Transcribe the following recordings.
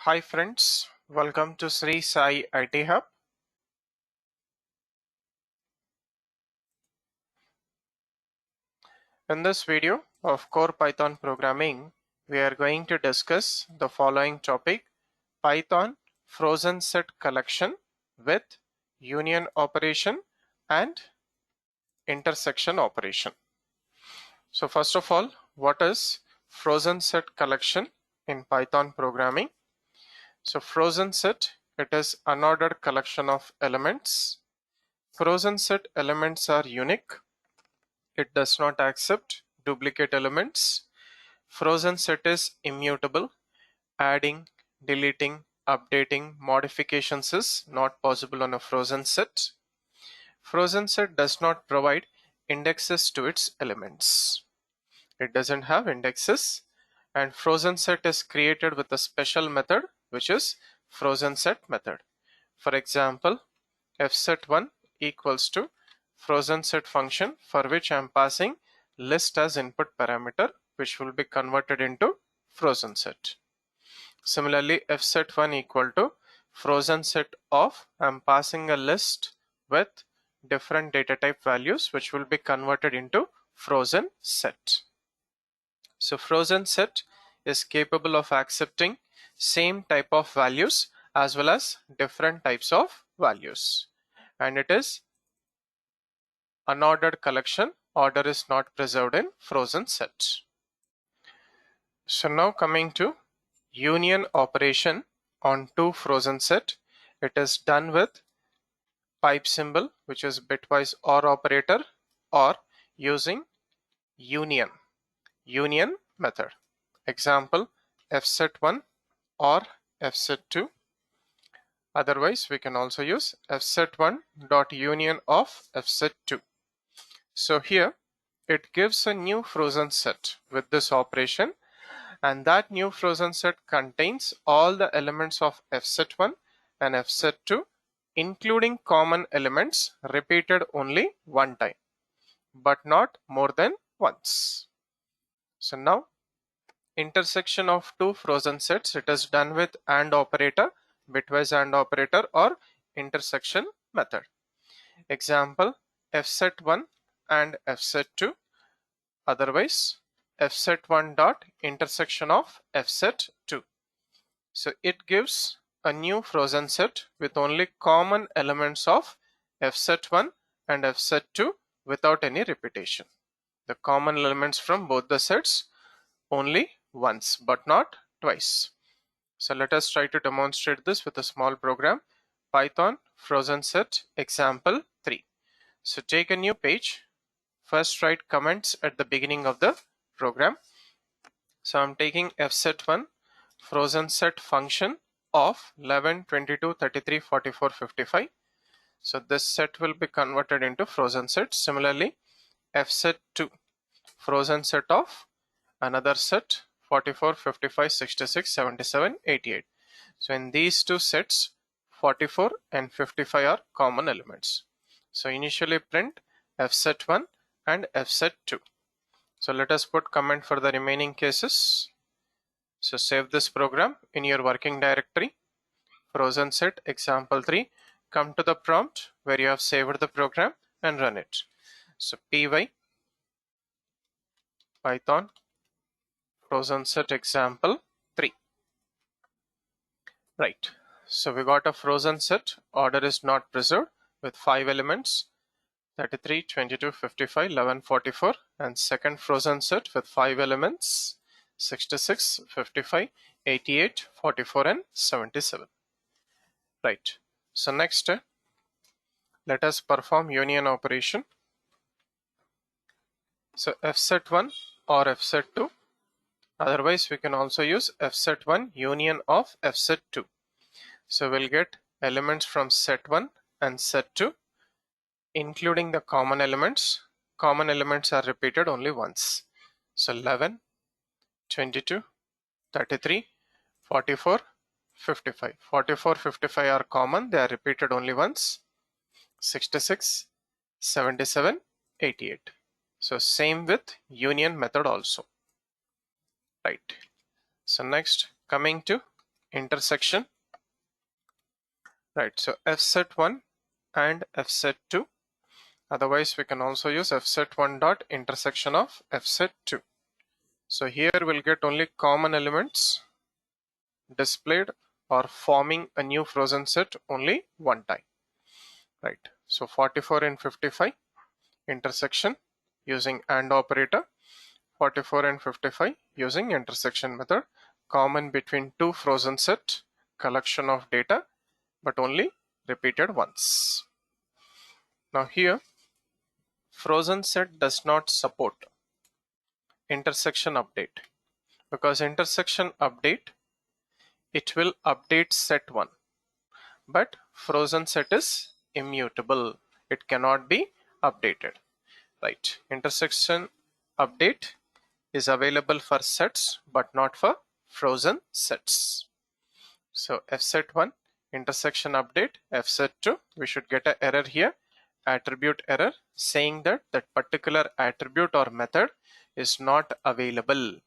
Hi friends, welcome to srisai IT Hub. In this video of core Python programming, we are going to discuss the following topic: Python FrozenSet Collection with union operation and intersection operation. So first of all, what is FrozenSet Collection in Python programming? So FrozenSet, it is unordered collection of elements. FrozenSet elements are unique. It does not accept duplicate elements. FrozenSet is immutable. Adding, deleting, updating, modifications is not possible on a FrozenSet. FrozenSet does not provide indexes to its elements. It doesn't have indexes, and FrozenSet is created with a special method, which is FrozenSet method. For example, fset1 equals to FrozenSet function, for which I am passing list as input parameter, which will be converted into FrozenSet. Similarly, fset1 equal to FrozenSet of, I am passing a list with different data type values, which will be converted into FrozenSet. So FrozenSet is capable of accepting same type of values as well as different types of values, and it is unordered collection. Order is not preserved in FrozenSet. So now coming to union operation on to FrozenSet, it is done with pipe symbol, which is bitwise OR operator, or using union method. Example, fset1 or fset2. Otherwise, we can also use fset1 dot union of fset2. So here it gives a new FrozenSet with this operation, and that new FrozenSet contains all the elements of fset1 and fset2, including common elements repeated only one time, but not more than once. So now intersection of two FrozenSets, it is done with AND operator, bitwise AND operator, or intersection method. Example, fset1 and fset2. Otherwise, fset1 dot intersection of fset2. So it gives a new FrozenSet with only common elements of fset1 and fset2 without any repetition. The common elements from both the sets only once but not twice. So let us try to demonstrate this with a small program. Python FrozenSet example 3. So take a new page. First write comments at the beginning of the program. So I'm taking fset1 FrozenSet function of 11, 22, 33, 44, 55. So this set will be converted into FrozenSet. Similarly, fset2 FrozenSet of another set 44, 55, 66, 77, 88. So in these two sets, 44 and 55 are common elements. So initially print fset1 and fset2. So let us put comment for the remaining cases. So save this program in your working directory, FrozenSet example 3. Come to the prompt where you have saved the program and run it. So py Python FrozenSet example 3. Right. So we got a FrozenSet. Order is not preserved with 5 elements: 33, 22, 55, 11, 44, and second FrozenSet with 5 elements: 66, 55, 88, 44, and 77. Right. So next, let us perform union operation. So fset1 or fset2. Otherwise, we can also use fset1 union of fset2. So we'll get elements from set1 and set2, including the common elements. Common elements are repeated only once. So 11, 22, 33, 44, 55. 44, 55 are common. They are repeated only once. 66, 77, 88. So same with union method also. Right. So next, coming to intersection, right? So fset1 and fset2. Otherwise, we can also use fset1 dot intersection of fset2. So here we'll get only common elements displayed or forming a new frozen set only one time, right? So 44 and 55 intersection using AND operator, 44 and 55 using intersection method, common between two frozen set collection of data, but only repeated once. Now here frozen set does not support intersection update, because intersection update, it will update set 1, but frozen set is immutable, it cannot be updated, right? Intersection update is available for sets but not for frozen sets. So fset1 intersection update, fset2, we should get an error here, attribute error, saying that that particular attribute or method is not available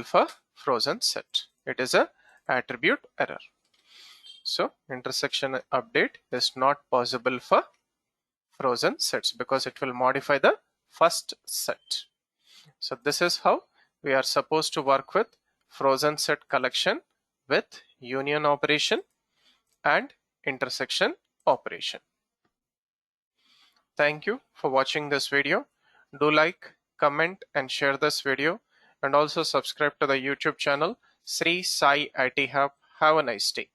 for frozen set. It is a attribute error. So intersection update is not possible for frozen sets because it will modify the first set. So this is how we are supposed to work with frozen set collection with union operation and intersection operation. Thank you for watching this video. Do like, comment and share this video, and also subscribe to the YouTube channel Sri Sai IT Hub. Have a nice day.